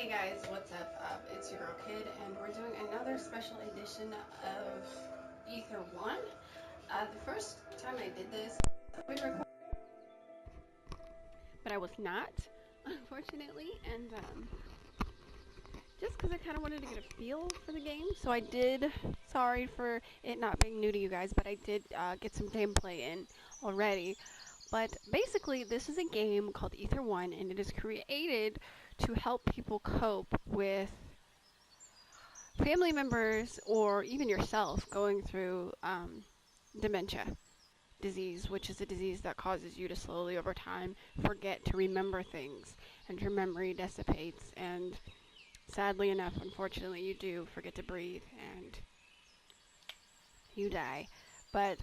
Hey guys, what's up? It's your girl Kid, and we're doing another special edition of Ether 1. The first time I did this, we recorded, but I was not, unfortunately, and just because I kind of wanted to get a feel for the game, so I did. Sorry for it not being new to you guys, but I did get some gameplay in already. But basically, this is a game called Ether 1, and it is created to help people cope with family members or even yourself going through dementia disease, which is a disease that causes you to slowly over time forget to remember things, and your memory dissipates, and sadly enough, unfortunately, you do forget to breathe and you die. But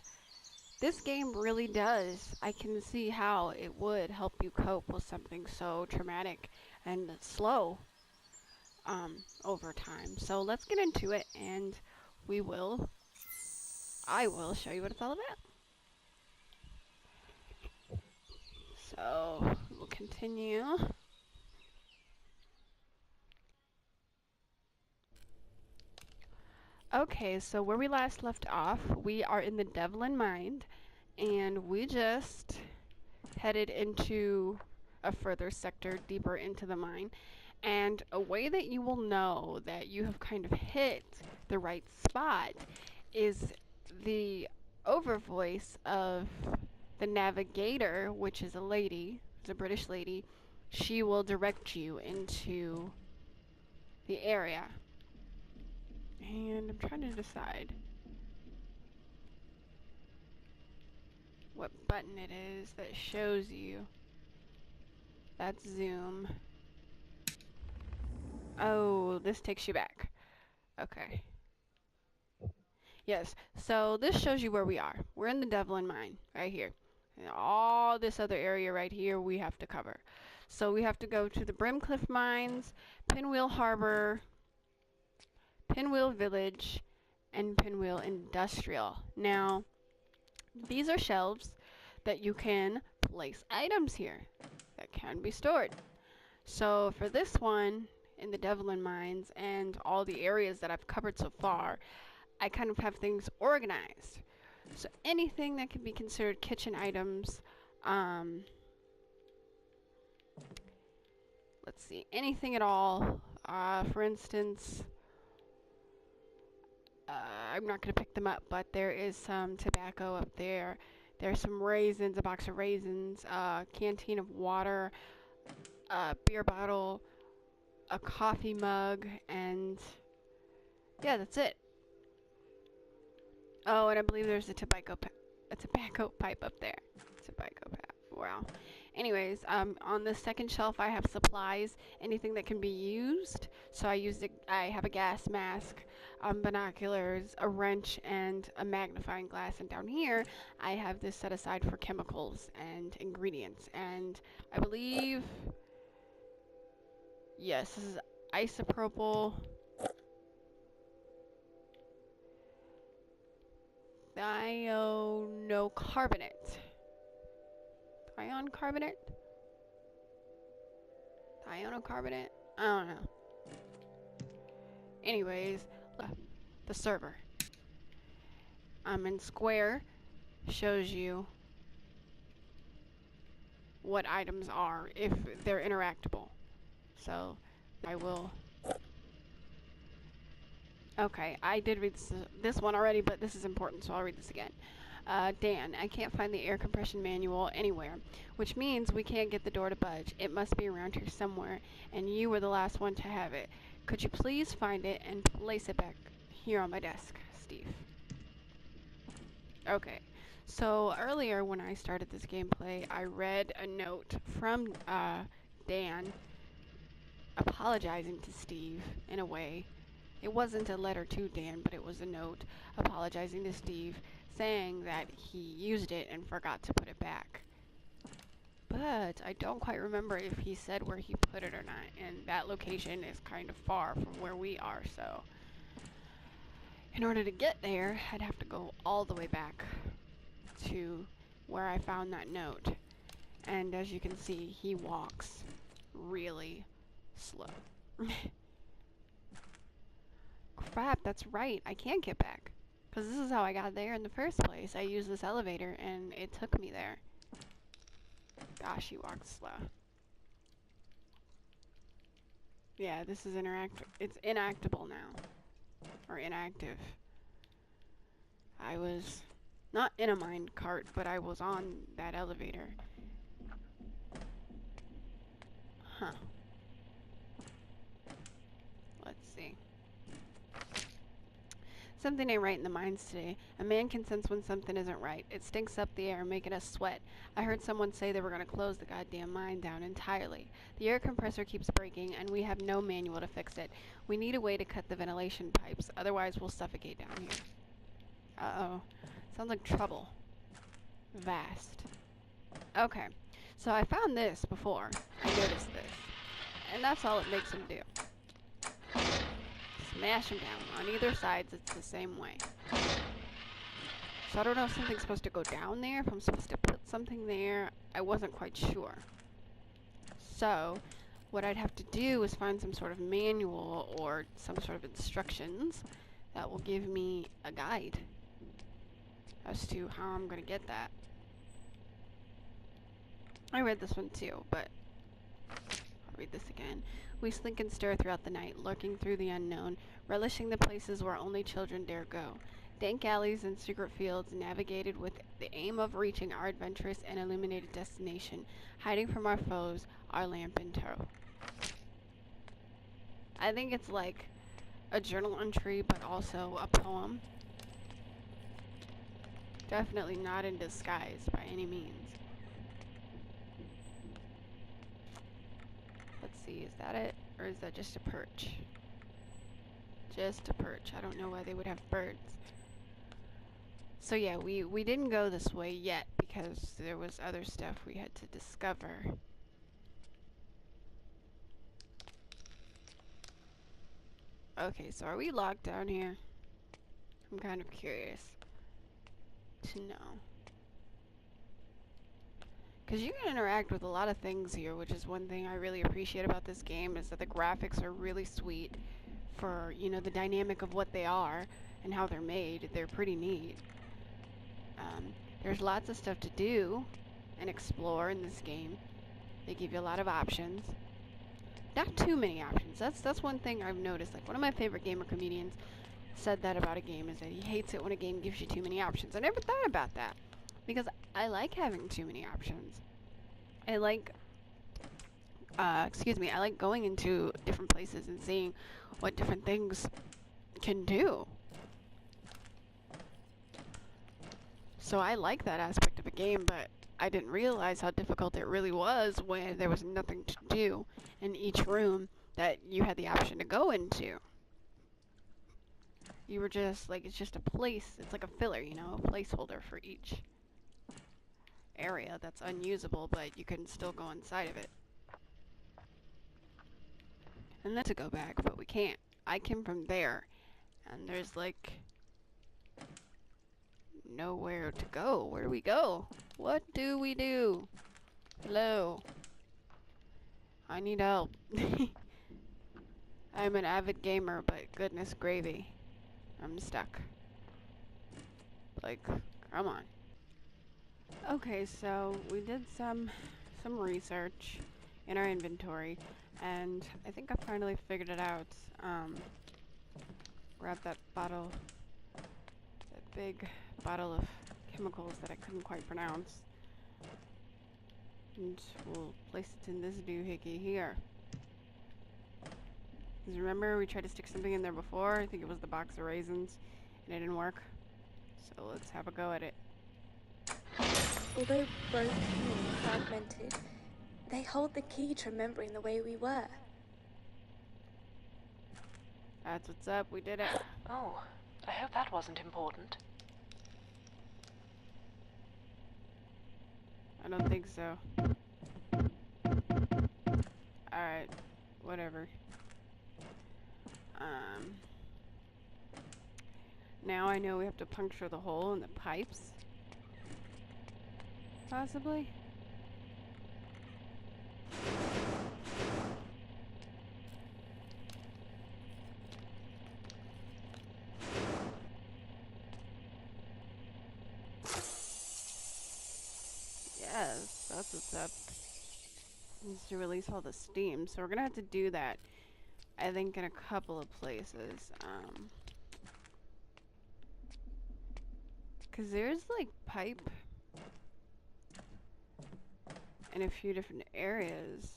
this game really does. I can see how it would help you cope with something so traumatic and slow over time. So let's get into it, and I will show you what it's all about. So we'll continue. Okay, so where we last left off, we are in the Devlin mine, and we just headed into a further sector deeper into the mine. And a way that you will know that you have kind of hit the right spot is the over voice of the navigator, which is a lady, it's a British lady. She will direct you into the area. And I'm trying to decide what button it is that shows you. That's zoom. Oh, this takes you back. Okay. Yes, so this shows you where we are. We're in the Devlin mine, right here. And all this other area right here we have to cover. So we have to go to the Brimcliff Mines, Pinwheel Harbor, Pinwheel Village, and Pinwheel Industrial. Now, these are shelves that you can place items here that can be stored. So for this one, in the Devlin mines and all the areas that I've covered so far, I kind of have things organized. So anything that can be considered kitchen items, let's see, anything at all. For instance, I'm not going to pick them up, but there is some tobacco up there. There's some raisins, a box of raisins, a canteen of water, a beer bottle, a coffee mug, and yeah, that's it. Oh, and I believe there's a tobacco pipe up there. Tobacco pipe. Wow. Anyways, on the second shelf I have supplies, anything that can be used. So I have a gas mask, binoculars, a wrench, and a magnifying glass. And down here, I have this set aside for chemicals and ingredients. And I believe, yes, this is isopropyl thionocarbonate. Thionocarbonate? Thionocarbonate? I don't know. Anyways, the server. In square shows you what items are if they're interactable. So I will. Okay, I did read this one already, but this is important, so I'll read this again. Dan, I can't find the air compression manual anywhere, which means we can't get the door to budge. It must be around here somewhere, and you were the last one to have it. Could you please find it and place it back here on my desk, Steve? Okay, so earlier when I started this gameplay, I read a note from Dan apologizing to Steve in a way. It wasn't a letter to Dan, but it was a note apologizing to Steve, saying that he used it and forgot to put it back. But I don't quite remember if he said where he put it or not, and that location is kind of far from where we are, so in order to get there, I'd have to go all the way back to where I found that note. And as you can see, he walks really slow. Crap, that's right. I can't get back. Because this is how I got there in the first place. I used this elevator and it took me there. Gosh, he walks slow. Yeah, this is it's inactable now. Or inactive. I was not in a mine cart, but I was on that elevator. Huh. Let's see. Something ain't right in the mines today. A man can sense when something isn't right. It stinks up the air, making us sweat. I heard someone say they were going to close the goddamn mine down entirely. The air compressor keeps breaking, and we have no manual to fix it. We need a way to cut the ventilation pipes, otherwise we'll suffocate down here. Uh-oh. Sounds like trouble. Vast. Okay. So I found this before. I noticed this. And that's all it makes him do. Smash them down. On either side, it's the same way. So I don't know if something's supposed to go down there, if I'm supposed to put something there. I wasn't quite sure. So, what I'd have to do is find some sort of manual or some sort of instructions that will give me a guide as to how I'm going to get that. I read this one too, but I'll read this again. We slink and stir throughout the night, lurking through the unknown, relishing the places where only children dare go. Dank alleys and secret fields navigated with the aim of reaching our adventurous and illuminated destination, hiding from our foes, our lamp in tow. I think it's like a journal entry, but also a poem. Definitely not in disguise by any means. Let's see, is that it? Or is that just a perch? Just a perch. I don't know why they would have birds. So yeah, we didn't go this way yet because there was other stuff we had to discover. Okay, so are we locked down here? I'm kind of curious to know. Because you can interact with a lot of things here, which is one thing I really appreciate about this game, is that the graphics are really sweet for, you know, the dynamic of what they are and how they're made. They're pretty neat. There's lots of stuff to do and explore in this game. They give you a lot of options. Not too many options. That's one thing I've noticed. Like, one of my favorite gamer comedians said that about a game, is that he hates it when a game gives you too many options. I never thought about that, because I like having too many options. I like, I like going into different places and seeing what different things can do. So I like that aspect of a game, but I didn't realize how difficult it really was when there was nothing to do in each room that you had the option to go into. You were just, like, it's just a place, it's like a filler, you know, a placeholder for each area that's unusable, but you can still go inside of it. And then to go back, but we can't. I came from there, and there's, like, nowhere to go. Where do we go? What do we do? Hello. I need help. I'm an avid gamer, but goodness gravy, I'm stuck. Like, come on. Okay, so we did some research in our inventory, and I think I finally figured it out. Grab that bottle, that big bottle of chemicals that I couldn't quite pronounce, and we'll place it in this doohickey here. Because remember, we tried to stick something in there before? I think it was the box of raisins, and it didn't work. So let's have a go at it. Although broken and fragmented, they hold the key to remembering the way we were. That's what's up, we did it. Oh, I hope that wasn't important. I don't think so. Alright, whatever. Now I know we have to puncture the hole in the pipes. Possibly? Yes, that's what's up. Needs to release all the steam, so we're gonna have to do that, I think, in a couple of places. 'Cause there's like pipe in a few different areas.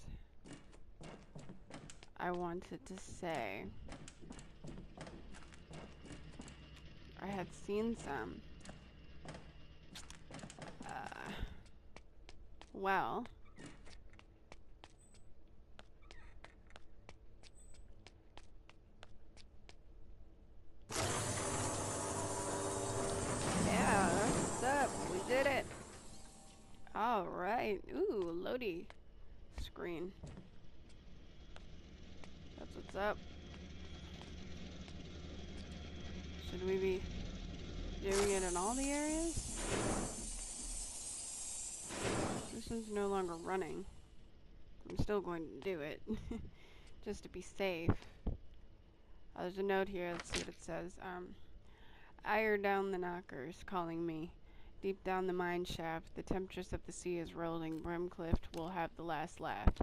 I wanted to say I had seen some. Well, yeah, that's what's up. We did it. All right. Ooh, loady screen. That's what's up. Should we be doing it in all the areas? This one's no longer running. I'm still going to do it, just to be safe. There's a note here. Let's see what it says. Ire down the knockers, calling me. Deep down the mine shaft, the temptress of the sea is rolling. Brimcliff will have the last laugh.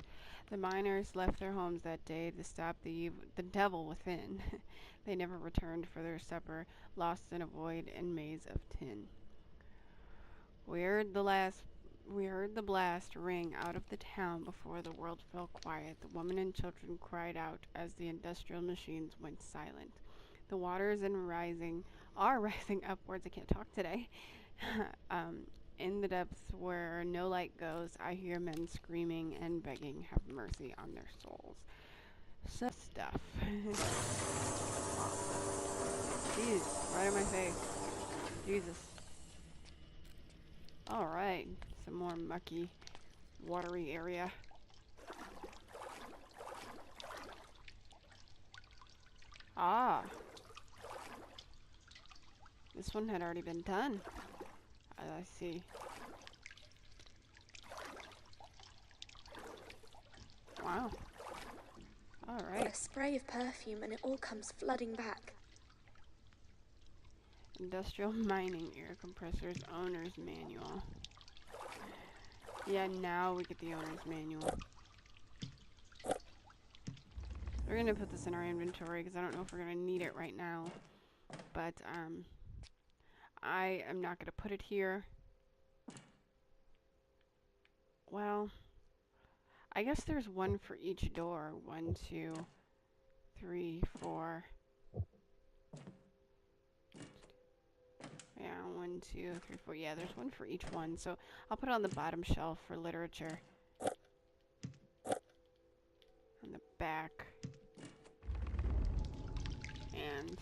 The miners left their homes that day to stop the devil within. They never returned for their supper, lost in a void and maze of tin. We heard the blast ring out of the town before the world fell quiet. The women and children cried out as the industrial machines went silent. The waters are rising upwards. I can't talk today. In the depths where no light goes, I hear men screaming and begging, have mercy on their souls. So stuff. Jeez, right in my face. Jesus. Alright, some more mucky, watery area. Ah. This one had already been done. I see. Wow. Alright. A spray of perfume and it all comes flooding back. Industrial mining air compressors owner's manual. Yeah, now we get the owner's manual. We're gonna put this in our inventory because I don't know if we're gonna need it right now. But I am not gonna put it here. Well, I guess there's one for each door. 1, 2, 3, 4. Yeah, 1, 2, 3, 4. Yeah, there's one for each one. So I'll put it on the bottom shelf for literature. On the back. And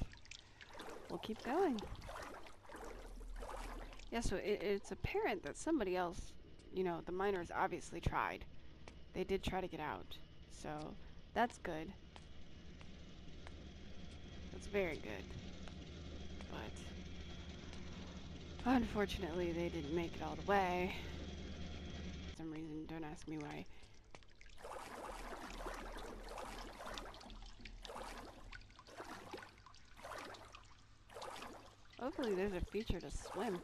we'll keep going. Yeah, so it's apparent that somebody else, you know, the miners obviously tried. They did try to get out. So that's good. That's very good. But unfortunately, they didn't make it all the way. For some reason, don't ask me why. Hopefully there's a feature to swim.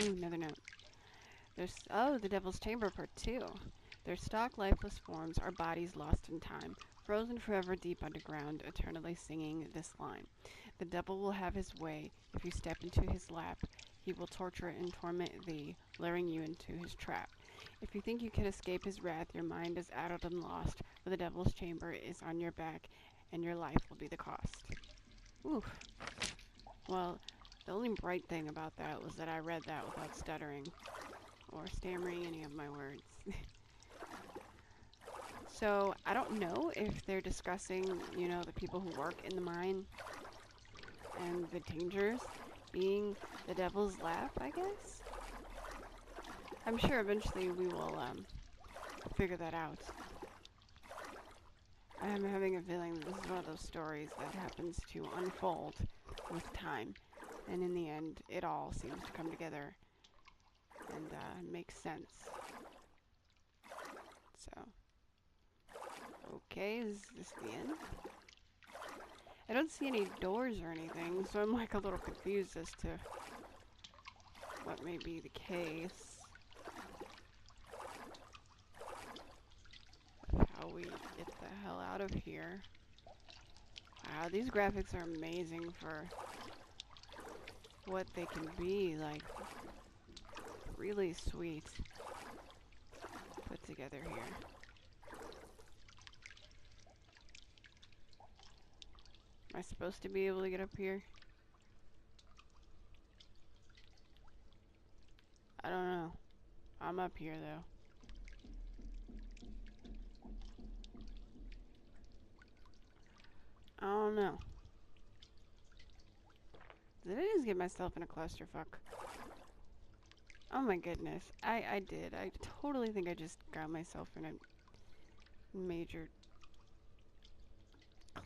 Ooh, another note. Oh, the Devil's Chamber Part 2. Their stock lifeless forms are bodies lost in time, frozen forever deep underground, eternally singing this line. The devil will have his way. If you step into his lap, he will torture and torment thee, luring you into his trap. If you think you can escape his wrath, your mind is addled and lost, for the devil's chamber is on your back, and your life will be the cost. Oof. Well, the only bright thing about that was that I read that without stuttering or stammering any of my words. So, I don't know if they're discussing, you know, the people who work in the mine and the dangers being the devil's lap, I guess? I'm sure eventually we will figure that out. I'm having a feeling that this is one of those stories that happens to unfold with time, and in the end, it all seems to come together and make sense. So, okay, is this the end? I don't see any doors or anything, so I'm like a little confused as to what may be the case. Of how we get the hell out of here. Wow, these graphics are amazing for what they can be, like, really sweet put together here. Am I supposed to be able to get up here? I don't know. I'm up here though. I don't know. Did I just get myself in a clusterfuck? Oh my goodness. I did. I totally think I just got myself in a major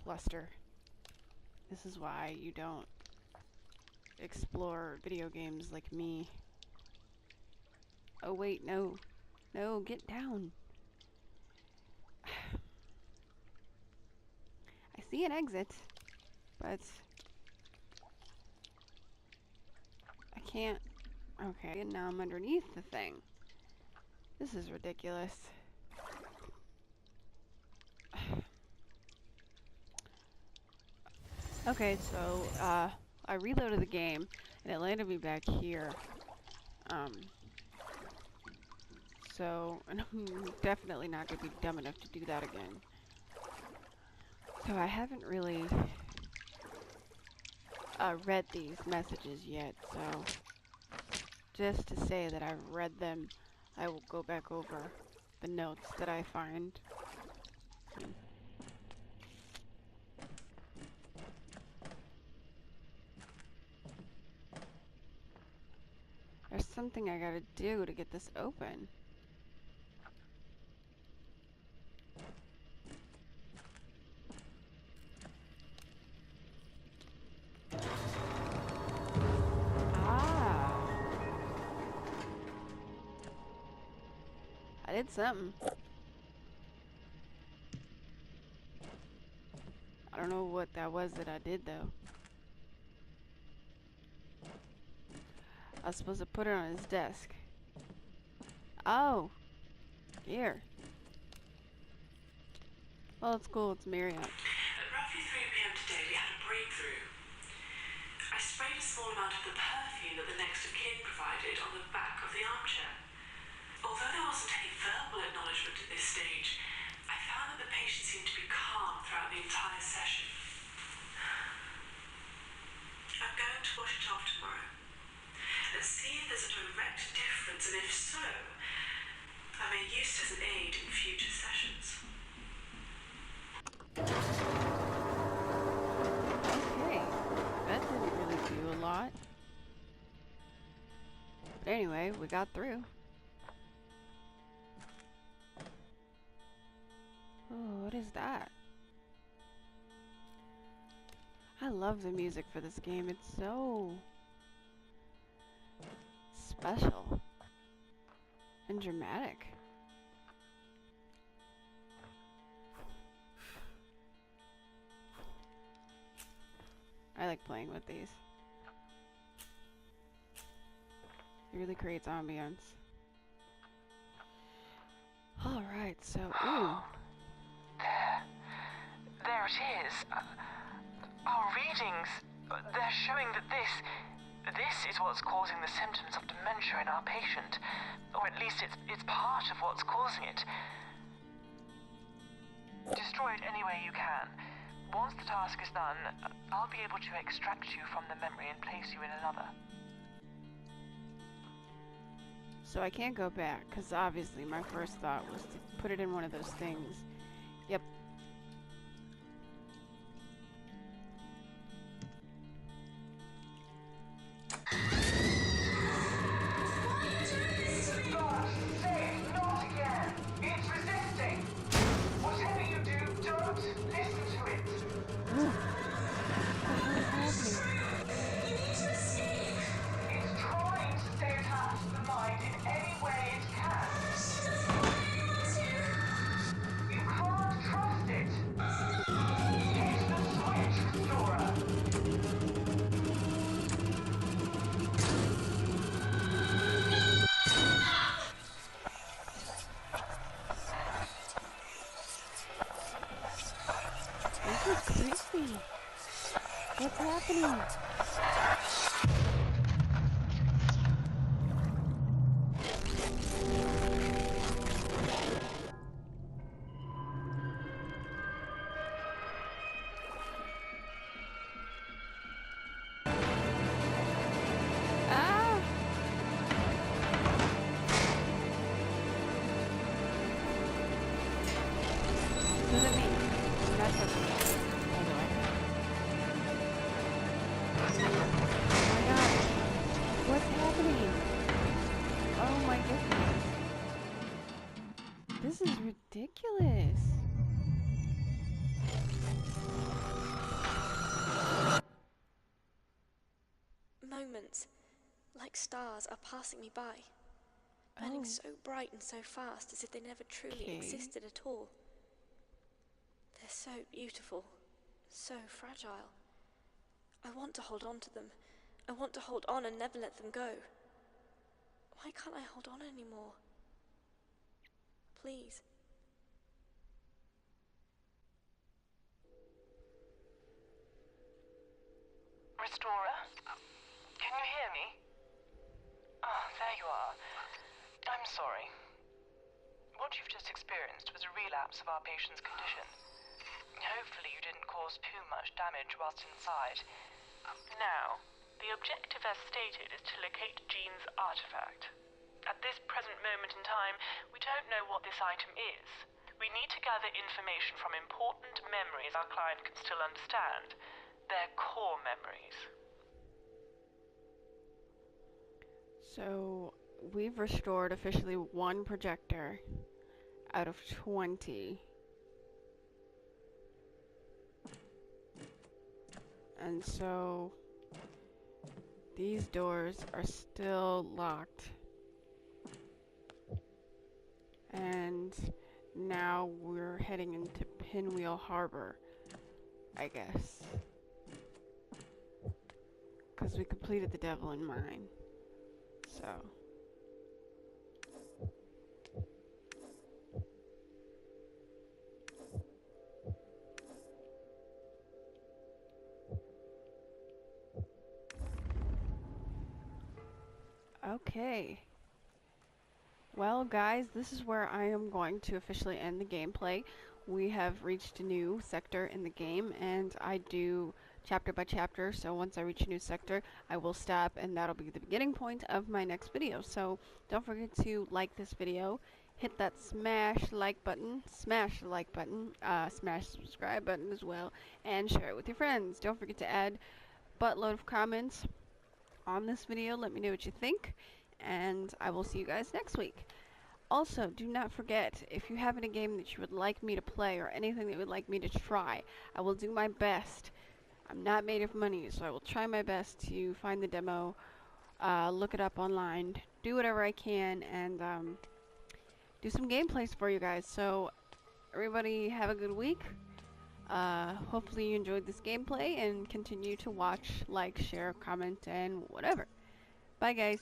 cluster. This is why you don't explore video games like me. Oh wait, no. No, get down. I see an exit, but I can't. Okay, and now I'm underneath the thing. This is ridiculous. Okay, so I reloaded the game and it landed me back here. So and I'm definitely not gonna be dumb enough to do that again. So I haven't really read these messages yet, so just to say that I've read them, I will go back over the notes that I find. There's something I gotta do to get this open. I did something. I don't know what that was that I did though. I was supposed to put it on his desk. Oh, here. Well, it's cool. It's Marriott. At roughly 3 p.m. today, we had a breakthrough. I sprayed a small amount of the perfume that the next of kin provided on the back of the armchair. Although there wasn't any verbal acknowledgement at this stage, I found that the patient seemed to be calm throughout the entire session. I'm going to wash it off tomorrow and see if there's a direct difference, and if so, I may use it as an aid in future sessions. Okay, that didn't really do a lot. But anyway, we got through. Oh, what is that? I love the music for this game. It's so special and dramatic. I like playing with these. It really creates ambience. Alright, so, ooh. There it is. Our readings, they're showing that this is what's causing the symptoms of dementia in our patient. Or at least it's part of what's causing it. Destroy it any way you can. Once the task is done, I'll be able to extract you from the memory and place you in another. So I can't go back, because obviously my first thought was to put it in one of those things. Yep. happening? Ah! Does it mean? That's what Oh my god. What's happening? Oh my goodness. This is ridiculous. Moments, like stars, are passing me by, burning so bright and so fast as if they never truly existed at all. They're so beautiful, so fragile. I want to hold on to them. I want to hold on and never let them go. Why can't I hold on anymore? Please. Restorer? Can you hear me? Ah, there you are. I'm sorry. What you've just experienced was a relapse of our patient's condition. Hopefully you didn't cause too much damage whilst inside. Now, the objective as stated is to locate Jean's artifact. At this present moment in time, we don't know what this item is. We need to gather information from important memories our client can still understand. Their core memories. So, we've restored officially 1 projector out of 20. And so, these doors are still locked. And now we're heading into Pinwheel Harbor, I guess. Because we completed the Devlin mine. So. Okay. Well, guys, this is where I am going to officially end the gameplay. We have reached a new sector in the game, and I do chapter by chapter, so once I reach a new sector, I will stop, and that'll be the beginning point of my next video. So don't forget to like this video, hit that smash the like button, smash the subscribe button as well, and share it with your friends. Don't forget to add a buttload of comments on this video. Let me know what you think, and I will see you guys next week. Also, do not forget, if you have any game that you would like me to play or anything that you would like me to try, I will do my best. I'm not made of money, so I will try my best to find the demo, look it up online, do whatever I can, and do some gameplays for you guys. So, everybody have a good week. Hopefully you enjoyed this gameplay, and continue to watch, like, share, comment, and whatever. Bye, guys.